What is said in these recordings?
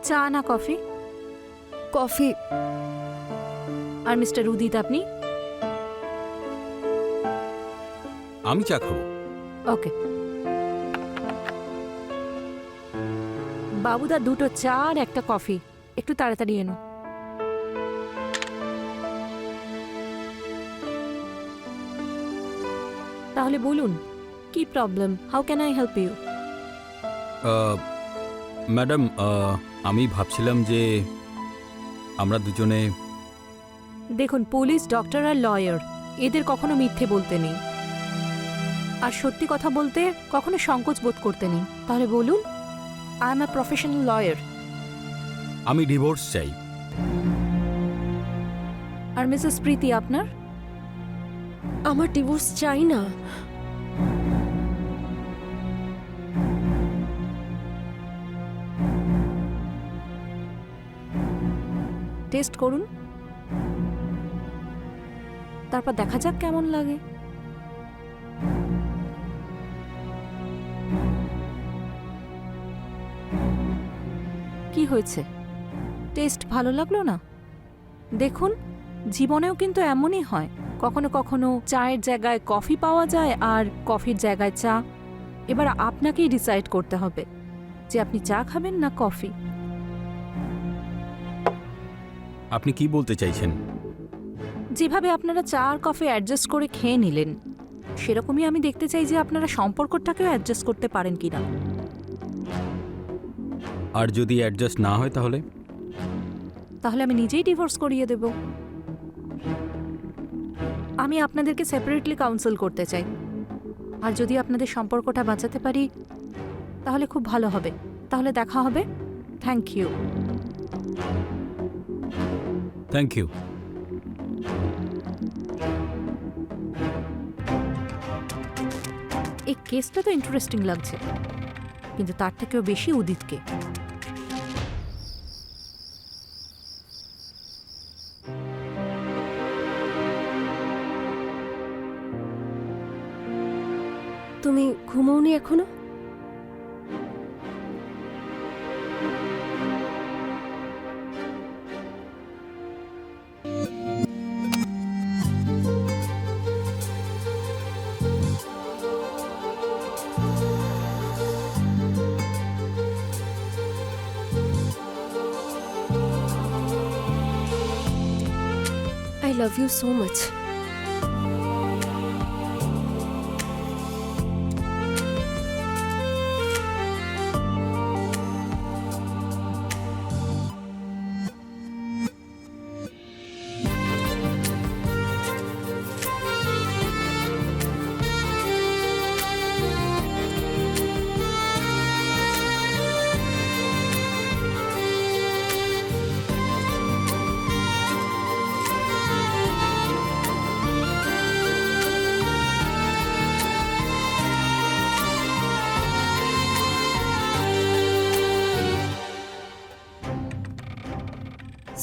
চা না coffee? Coffee. আর mister উদিত আপনি? আমি চা খাবো। ওকে। বাবুদা দুটো চা আর একটা কফি, একটু তাড়াতাড়ি এনো। তাহলে বলুন কি problem, how can I help you? Madam, আমি ভাবছিলাম যে আমরা দুজনে। দেখুন, পুলিশ, ডক্টর আর লয়ার এদের কখনো মিথ্যে বলতে নেই, আর সত্যি কথা বলতে কখনো সংকোচ বোধ করতে নেই। তাহলে বলুন, I am a professional lawyer. আমি ডিভোর্স চাই। আর মিসেস প্রীতি আপনার? আমার ডিভোর্স চাই না। টেস্ট করুন, তারপর দেখা যাক কেমন লাগে। কি হয়েছে, টেস্ট ভালো লাগলো না? দেখুন, জীবনেও কিন্তু এমনই হয়, কখনো কখনো চায়ের জায়গায় কফি পাওয়া যায় আর কফির জায়গায় চা। এবার আপনাকেই ডিসাইড করতে হবে যে আপনি চা খাবেন না কফি। আপনি কি বলতে চাইছেন? যেভাবে আপনারা চা আর কফি অ্যাডজাস্ট করে খেয়ে নিলেন, সেরকমই আমি দেখতে চাই যে আপনারা সম্পর্কটাকেও অ্যাডজাস্ট করতে পারেন কিনা। আর যদি অ্যাডজাস্ট না হয় তাহলে? তাহলে আমি নিজেই ডিভোর্স করিয়ে দেব। আমি আপনাদেরকে সেপারেটলি কাউন্সেল করতে চাই, আর যদি আপনাদের সম্পর্কটা বাঁচাতে পারি তাহলে খুব ভালো হবে। তাহলে দেখা হবে। Thank you. Thank you. এই কেসটা তো ইন্টারেস্টিং লাগছে, কিন্তু তার থেকেও বেশি উদিতকে। তুমি ঘুমোওনি এখনো? I love you so much.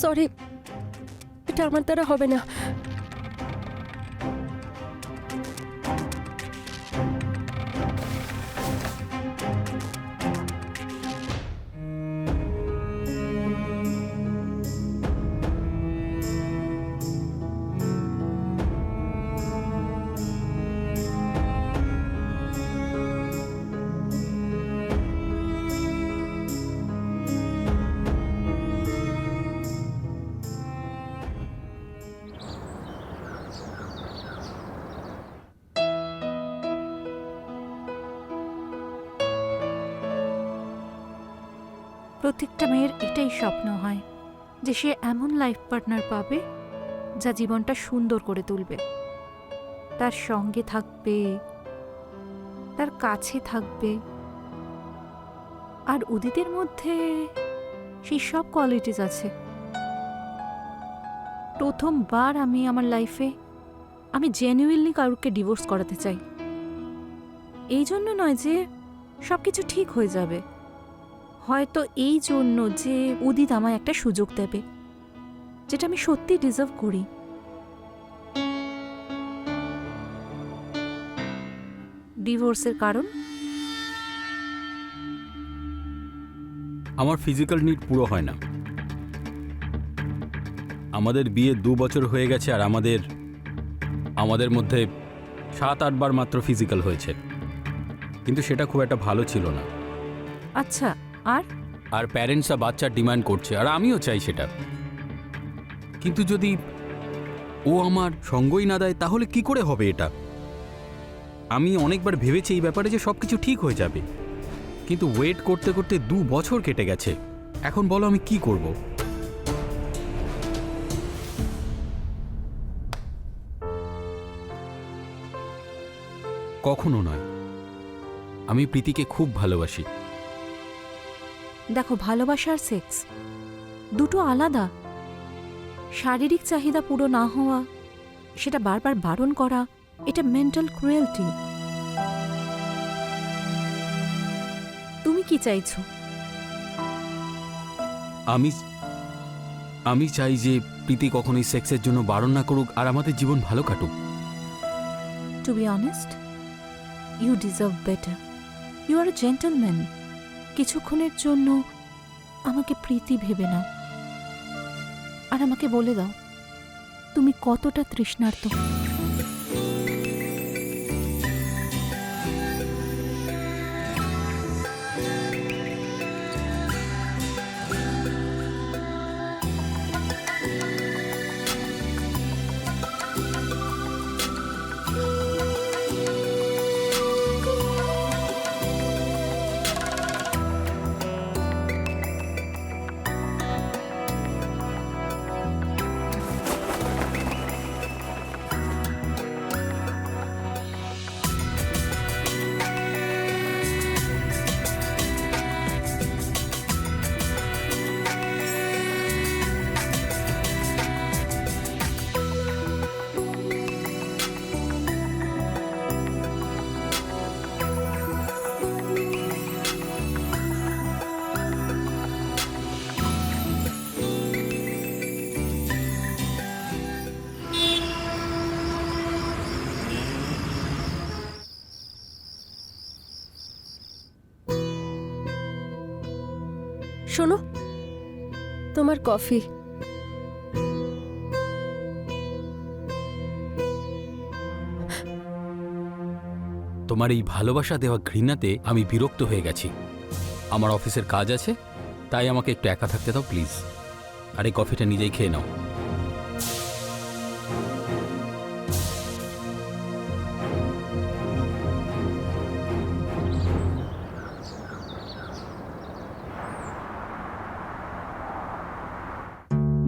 Sorry, এটা আমার দ্বারা হবে না। প্রত্যেকটা মেয়ের এটাই স্বপ্ন হয় যে সে এমন লাইফ পার্টনার পাবে যা জীবনটা সুন্দর করে তুলবে, তার সঙ্গে থাকবে, তার কাছে থাকবে। আর উদিতের মধ্যে সেই সব কোয়ালিটিস আছে। প্রথমবার আমি আমার লাইফে আমি জেনুইনলি কারুকে ডিভোর্স করাতে চাই। এই জন্য নয় যে সব কিছু ঠিক হয়ে যাবে, হয়তো এই জন্য যে উদিত আমায় একটা সুযোগ দেবে যেটা আমি সত্যি ডিজার্ভ করি। ডিভোর্সের কারণ আমার ফিজিক্যাল নিড পুরো হয় না। আমাদের বিয়ে 2 বছর হয়ে গেছে আর আমাদের মধ্যে 7-8 বার মাত্র ফিজিক্যাল হয়েছে, কিন্তু সেটা খুব একটা ভালো ছিল না। আচ্ছা, আর আর প্যারেন্টসরা বাচ্চার ডিমান্ড করছে আর আমিও চাই সেটা, কিন্তু যদি ও আমার সঙ্গই না দেয় তাহলে কি করে হবে এটা? আমি অনেকবার ভেবেছি এই ব্যাপারে যে সব কিছু ঠিক হয়ে যাবে, কিন্তু ওয়েট করতে করতে 2 বছর কেটে গেছে। এখন বলো আমি কি করব? কখনো নয়। আমি প্রীতিকে খুব ভালোবাসি। দেখো, ভালোবাসা আর সেক্স দুটো আলাদা। শারীরিক চাহিদা পুরো না হওয়া, সেটা বারবার বারণ করা, এটা মেন্টাল ক্রুয়েলটি। তুমি কি চাইছো? আমি চাই যে প্রীতি কখনোই সেক্সের জন্য বারণ না করুক আর আমাদের জীবন ভালো কাটুক। To be honest, you deserve better. You are a gentleman. কিছুক্ষণের জন্য আমাকে প্রীতি ভেবে নাও, আর আমাকে বলে দাও তুমি কতটা তৃষ্ণার্ত। শোনো, তোমার কফি। তোমার এই ভালোবাসা দেওয়া ঘৃণাতে আমি বিরক্ত হয়ে গেছি। আমার অফিসের কাজ আছে, তাই আমাকে একটু একা থাকতে দাও প্লিজ। আর এই কফিটা নিজেই খেয়ে নাও।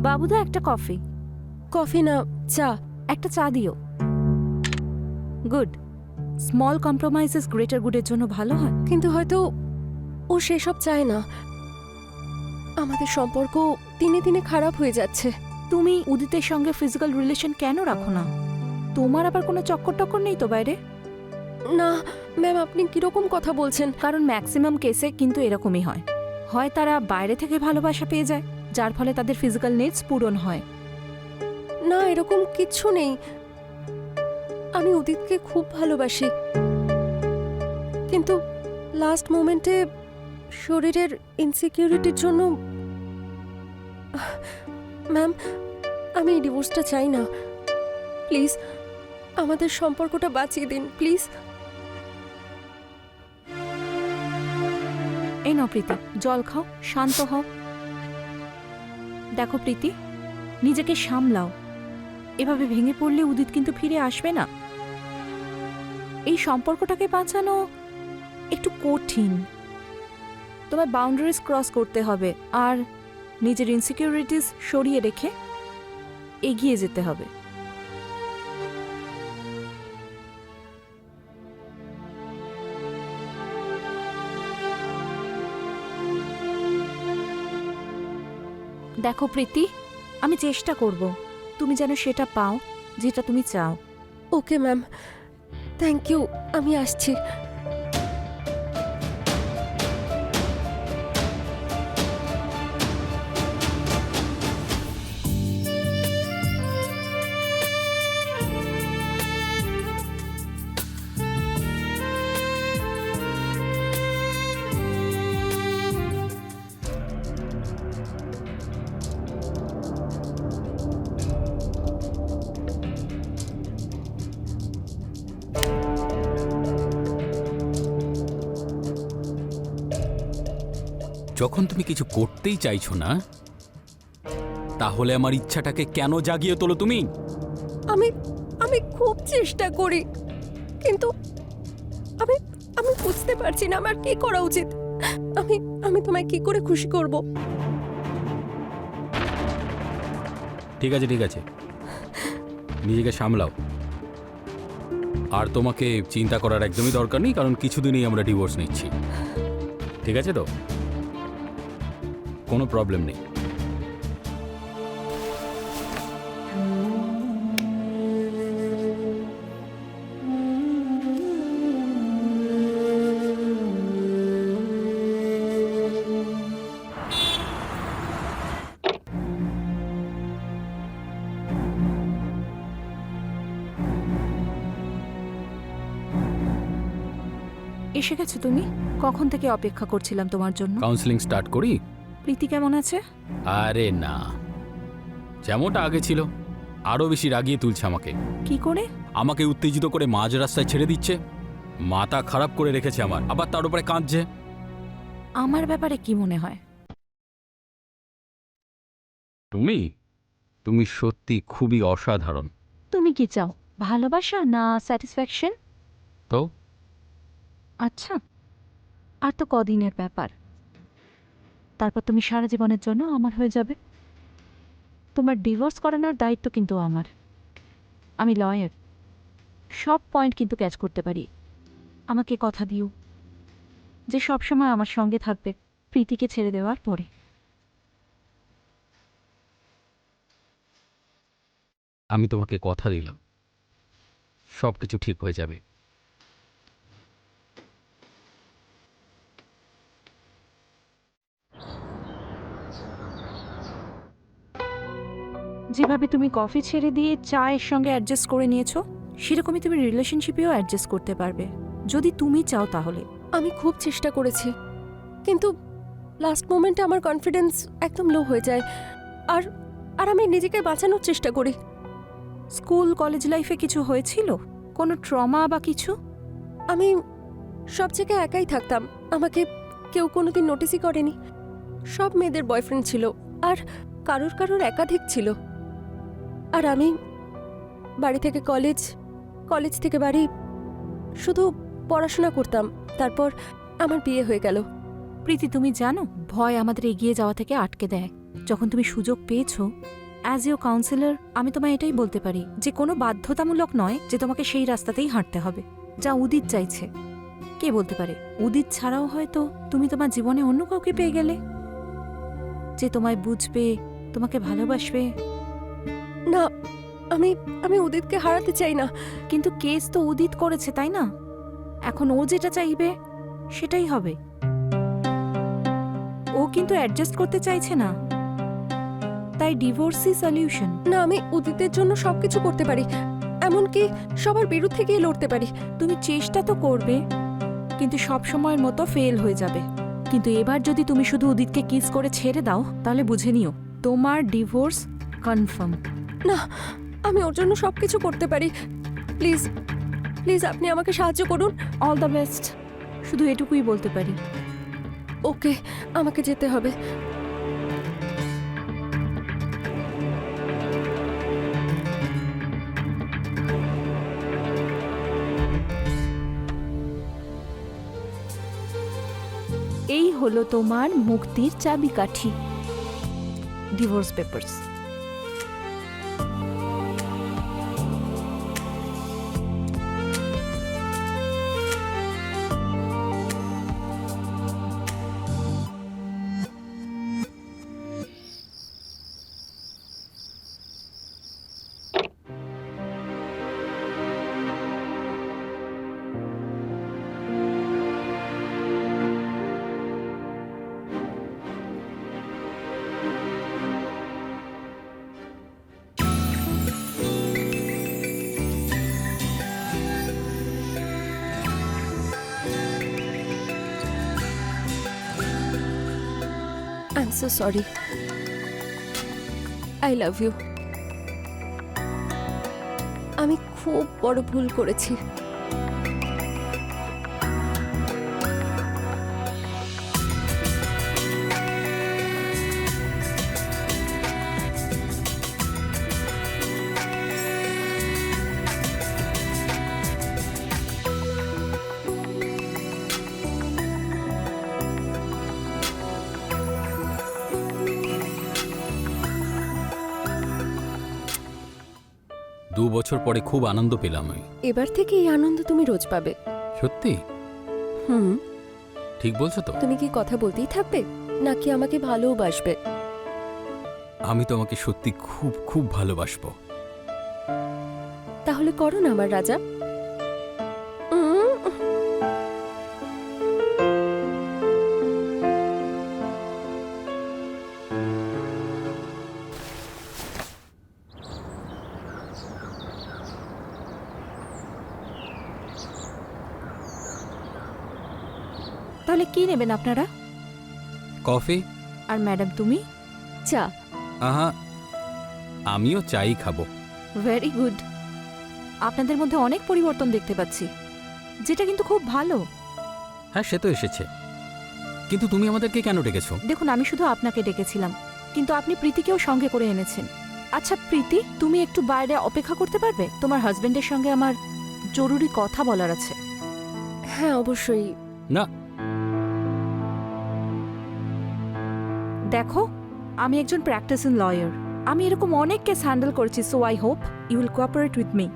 বাবুদা, একটা কফি। কফি না, চা। একটা চা দিও। গুড। স্মল কম্প্রোমাইজেস গ্রেটার গুডের জন্য ভালো হয়। কিন্তু হয়তো ও সেসব চায় না। আমাদের সম্পর্ক দিনে দিনে খারাপ হয়ে যাচ্ছে। তুমি উদিতের সঙ্গে ফিজিক্যাল রিলেশন কেন রাখো না? তোমার আবার কোনো চক্কর টক্কর নেই তো বাইরে? না ম্যাম, আপনি কিরকম কথা বলছেন? কারণ ম্যাক্সিমাম কেসে কিন্তু এরকমই হয়। হয় তারা বাইরে থেকে ভালোবাসা পেয়ে যায়, যার ফলে তাদের ফিজিক্যাল নিডস পূরণ হয়। না, এরকম কিচ্ছু নেই। আমি উদিতকে খুব ভালোবাসি, কিন্তু লাস্ট মোমেন্টে শরীরের ইনসিকিউরিটির জন্য। ম্যাম, আমি এই ডিভোর্সটা চাই না। প্লিজ আমাদের সম্পর্কটা বাঁচিয়ে দিন, প্লিজ। এই নাও প্রীতি, জল খাও, শান্ত হও। দেখো প্রীতি, নিজেকে সামলাও। এভাবে ভেঙে পড়লে উদিত কিন্তু ফিরে আসবে না। এই সম্পর্কটাকে বাঁচানো একটু কঠিন। তোমার বাউন্ডারিজ ক্রস করতে হবে আর নিজের ইনসিকিউরিটিস সরিয়ে রেখে এগিয়ে যেতে হবে। দেখো প্রীতি, আমি চেষ্টা করব তুমি যেন সেটা পাও যেটা তুমি চাও। Okay ma'am, thank you. আমি আসছি। যখন তুমি কিছু করতেই চাইছো না, তাহলে আমার ইচ্ছাটাকে কেন জাগিয়ে তোলো তুমি? আমি আমি খুব চেষ্টা করি, কিন্তু আমি আমি বুঝতে পারছি না আমার কি করা উচিত। আমি আমি তোমায় কি করে খুশি করব? ঠিক আছে ঠিক আছে, নিজেকে সামলাও। আর তোমাকে চিন্তা করার একদমই দরকার নেই, কারণ কিছুদিনেই আমরা ডিভোর্স নিচ্ছি। ঠিক আছে তো? কোনো প্রবলেম নেই। এসে গেছো তুমি? কখন থেকে অপেক্ষা করছিলাম তোমার জন্য। কাউন্সেলিং স্টার্ট করি? প্রীতি কেমন আছে? আরে না, যেমনটা আগে ছিল, আরও বেশি রাগিয়ে তুলছে আমাকে। কি করে? আমাকে উত্তেজিত করে মাঝ রাস্তায় ছেড়ে দিচ্ছে, মাথা খারাপ করে রেখেছে আমার, আবার তার উপরে কাঁদছে। আমার ব্যাপারে কি মনে হয়? তুমি তুমি সত্যি খুবই অসাধারণ। তুমি কি চাও, ভালোবাসা না স্যাটিসফ্যাকশন? তো আচ্ছা, আর তো কদিনের ব্যাপার, তারপর তুমি সারা জীবনের জন্য আমার হয়ে যাবে। তোমার ডিভোর্স করানোর দায়িত্ব কিন্তু আমার। আমি লয়ার, সব পয়েন্ট কিন্তু ক্যাচ করতে পারি। আমাকে কথা দিও যে সবসময় আমার সঙ্গে থাকবে প্রীতিকে ছেড়ে দেওয়ার পরে। আমি তোমাকে কথা দিলাম, সব কিছু ঠিক হয়ে যাবে। যেভাবে তুমি কফি ছেড়ে দিয়ে চায়ের সঙ্গে অ্যাডজাস্ট করে নিয়েছো, সেরকমই তুমি রিলেশনশিপেও অ্যাডজাস্ট করতে পারবে যদি তুমি চাও তাহলে। আমি খুব চেষ্টা করেছি, কিন্তু লাস্ট মোমেন্টে আমার কনফিডেন্স একদম লো হয়ে যায়, আর আর আমি নিজেকে বাঁচানোর চেষ্টা করি। স্কুল কলেজ লাইফে কিছু হয়েছিল, কোনো ট্রমা বা কিছু? আমি সব জায়গায় একাই থাকতাম, আমাকে কেউ কোনোদিন নোটিসই করেনি। সব মেয়েদের বয়ফ্রেন্ড ছিল, আর কারোর কারোর একাধিক ছিল। আর আমি বাড়ি থেকে কলেজ, কলেজ থেকে বাড়ি, শুধু পড়াশোনা করতাম। তারপর আমার বিয়ে হয়ে গেল। প্রীতি, তুমি জানো ভয় আমাদের এগিয়ে যাওয়া থেকে আটকে দেয়। যখন তুমি সুযোগ পেয়েছো, অ্যাজ ইউ কাউন্সিলর আমি তোমায় এটাই বলতে পারি যে কোনো বাধ্যতামূলক নয় যে তোমাকে সেই রাস্তাতেই হাঁটতে হবে যা উদিত চাইছে। কে বলতে পারে উদিত ছাড়াও হয়তো তুমি তোমার জীবনে অন্য কাউকে পেয়ে গেলে, যে তোমায় বুঝবে, তোমাকে ভালোবাসবে। না, আমি আমি উদিতকে হারাতে চাই না। কিন্তু কেস তো উদিত করেছে, তাই না? এখন ও যেটা চাইবে সেটাই হবে। ও কিন্তু অ্যাডজাস্ট করতে চাইছে না, তাই ডিভোর্সই সলিউশন। না, আমি উদিতের জন্য সবকিছু করতে পারি, এমনকি সবার বিরুদ্ধে গিয়ে লড়তে পারি। তুমি চেষ্টা তো করবে, কিন্তু সব সময়ের মতো ফেল হয়ে যাবে। কিন্তু এবার যদি তুমি শুধু উদিতকে কিস করে ছেড়ে দাও, তাহলে বুঝে নিও তোমার ডিভোর্স কনফার্ম। না, আমি ওর জন্য সবকিছু করতে পারি। প্লিজ প্লিজ আপনি আমাকে সাহায্য করুন। অল দ্য বেস্ট, শুধু এটুকুই বলতে পারি। ওকে, আমাকে যেতে হবে। এই হলো তোমার মুক্তির চাবিকাঠি, divorce papers. I am so sorry. I love you. আমি খুব বড় ভুল করেছি। 2 বছর পরে খুব আনন্দ পেলাম আমি। এবার থেকে এই আনন্দ তুমি রোজ পাবে। সত্যি? হুম। ঠিক বলছো তো? তুমি কি কথা বলতেই থাকবে নাকি আমাকে ভালোবাসবে? আমি তোমাকে সত্যি খুব খুব ভালোবাসবো। তাহলে করো না আমার রাজা। উম, তাহলে কি নেবেন আপনারা? কফি? আর ম্যাডাম তুমি? চা। আহা, আমিও চাই খাবো। Very good. আপনাদের মধ্যে অনেক পরিবর্তন দেখতে পাচ্ছি, যেটা কিন্তু খুব ভালো। হ্যাঁ, সে তো এসেছে, কিন্তু তুমি আমাদেরকে কেন ডেকেছো? দেখুন, আমি শুধু আপনাকে ডেকেছিলাম, কিন্তু আপনি প্রীতিকেও সঙ্গে করে এনেছেন। আচ্ছা প্রীতি, তুমি একটু বাইরে অপেক্ষা করতে পারবে? তোমার হাজবেন্ডের সঙ্গে আমার জরুরি কথা বলার আছে। হ্যাঁ অবশ্যই। না, দেখো, আমি একজন প্র্যাকটিসিং লয়ার। আমি এরকম অনেক কেস হ্যান্ডেল করেছি, so I hope you will cooperate with me.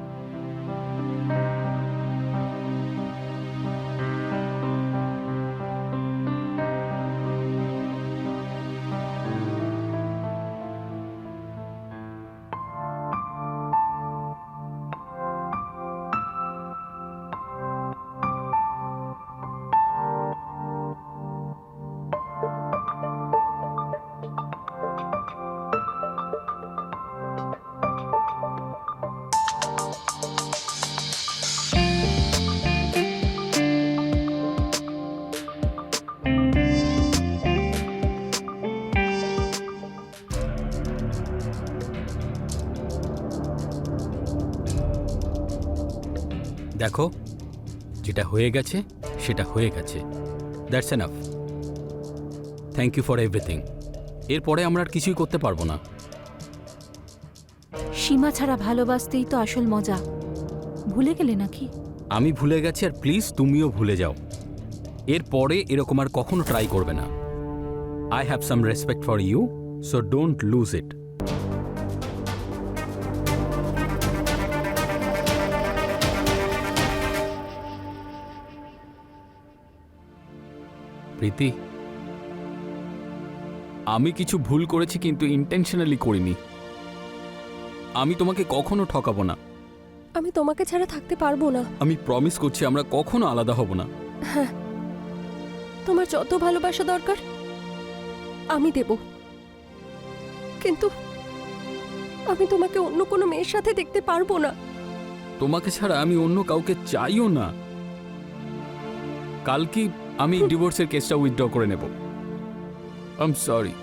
দেখো, যেটা হয়ে গেছে সেটা হয়ে গেছে। That's enough. Thank you for everything. এরপরে আমরা আর কিছুই করতে পারবো না। সীমা ছাড়া ভালোবাসতেই তো আসল মজা। ভুলে গেলে নাকি? আমি ভুলে গেছি, আর প্লিজ তুমিও ভুলে যাও। এরপরে এরকম আর কখনো ট্রাই করবে না। I have some respect for you, so don't lose it. Preeti, আমি কিছু ভুল করেছি, কিন্তু ইন্টেনশনালি করিনি। আমি তোমাকে কখনো ঠকাবো না। আমি তোমাকে ছাড়া থাকতে পারবো না। আমি প্রমিস করছি আমরা কখনো আলাদা হব না। হ্যাঁ, তোমার যত ভালোবাসা দরকার আমি দেব, কিন্তু আমি তোমাকে অন্য কোনো মেয়ের সাথে দেখতে পারবো না। তোমাকে ছাড়া আমি অন্য কাউকে চাইও না। কালকে আমি ডিভোর্সের কেসটা উইথড্র করে নেব। I am sorry.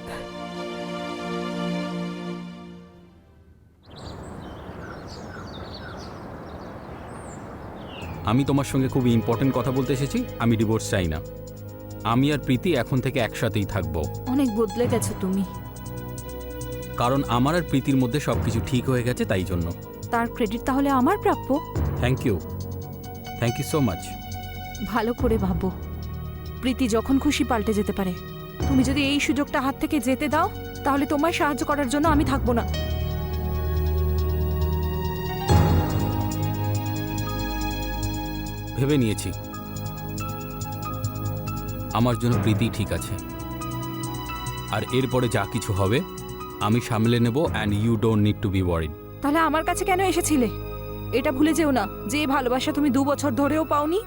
আমি তোমার সঙ্গে খুব ইম্পর্টেন্ট কথা বলতে এসেছি। আমি ডিভোর্স চাই না। আমি আর প্রীতি এখন থেকে একসাথেই থাকবো। অনেক বদলে গেছো তুমি। কারণ আমার আর প্রীতির মধ্যে সবকিছু ঠিক হয়ে গেছে, তাই জন্য। তার ক্রেডিট তাহলে আমার প্রাপ্য। Thank you so much. ভালো করে ভাবো, প্রীতি যখন খুশি পাল্টে যেতে পারে। তুমি যদি এই সুযোগটা হাত থেকে যেতে দাও, তাহলে তোমায় সাহায্য করার জন্য আমি থাকবো না। ভেবে নিয়েছি, আমার জন্য প্রীতি ঠিক আছে। আর এরপরে যা কিছু হবে আমি সামলে নেব, and you don't need to be worried. তাহলে আমার কাছে কেন এসেছিলে? এটা ভুলে যেও না, যে ভালোবাসা তুমি 2 বছর ধরেও পাওনি,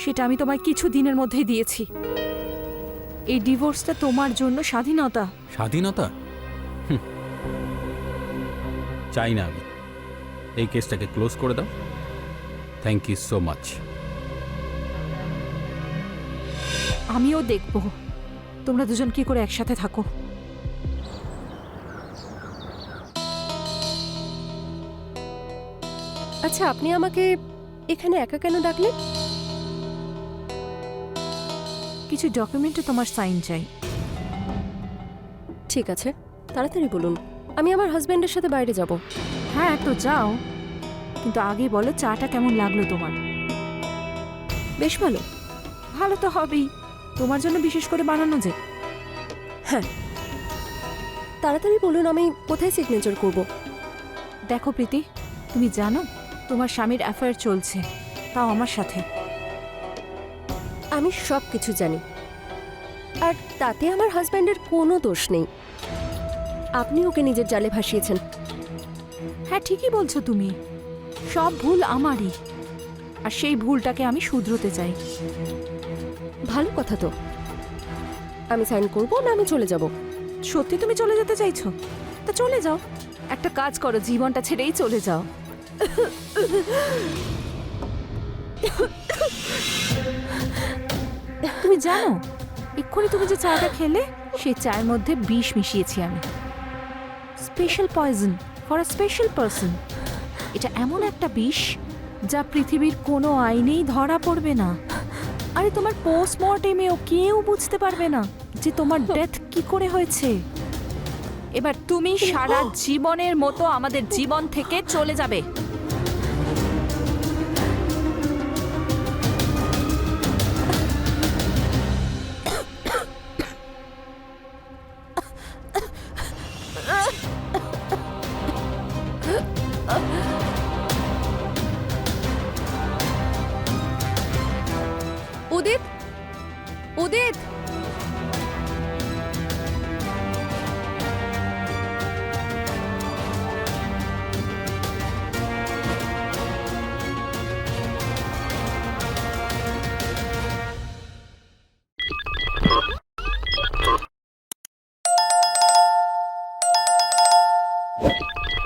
সেটা আমি তোমায় কিছু দিনের মধ্যেই দিয়েছি। এই ডিভোর্সটা তোমার জন্য স্বাধীনতা। স্বাধীনতা? চাই না আমি। এই কেসটাকে ক্লোজ করে দাও। Thank you so much. আমিও দেখব তোমরা দুজন কি করে একসাথে থাকো। আচ্ছা, আপনি আমাকে এখানে একা কেন ডাকলেন? কিছু ডকুমেন্টে তোমার সাইন চাই। ঠিক আছে, তাড়াতাড়ি বলুন। আমি আমার হাজবেন্ডের সাথে বাইরে যাব। হ্যাঁ তো যাও, কিন্তু আগে বলো চাটা কেমন লাগলো তোমার? বেশ ভালো। ভালো তো হবেই, তোমার জন্য বিশেষ করে বানানো যে। হ্যাঁ, তাড়াতাড়ি বলুন, আমি কোথায় সিগনেচার করব? দেখো প্রীতি, তুমি জানো তোমার স্বামীর অ্যাফেয়ার চলছে, তাও আমার সাথে। আমি সব কিছু জানি, আর তাতে আমার হাজব্যান্ডের কোনো দোষ নেই। আপনি ওকে নিজের জালে ভাসিয়েছেন। হ্যাঁ, ঠিকই বলছো তুমি। সব ভুল আমারই, আর সেই ভুলটাকে আমি শুধরোতে চাই। ভালো কথা তো। আমি সাইন করব না আমি চলে যাব? সত্যি তুমি চলে যেতে চাইছো? তা চলে যাও। একটা কাজ করো, জীবনটা ছেড়েই চলে যাও। তুমি জানো এক্ষুনি তুমি যে চাটা খেলে সেই চায়ের মধ্যে বিষ মিশিয়েছি আমি। Special poison for a special person. এটা এমন একটা বিষ যা পৃথিবীর কোনো আইনেই ধরা পড়বে না। আরে তোমার পোস্টমর্টেমেও কেউ বুঝতে পারবে না যে তোমার ডেথ কি করে হয়েছে। এবার তুমি সারা জীবনের মতো আমাদের জীবন থেকে চলে যাবে। উদিত, উদিত।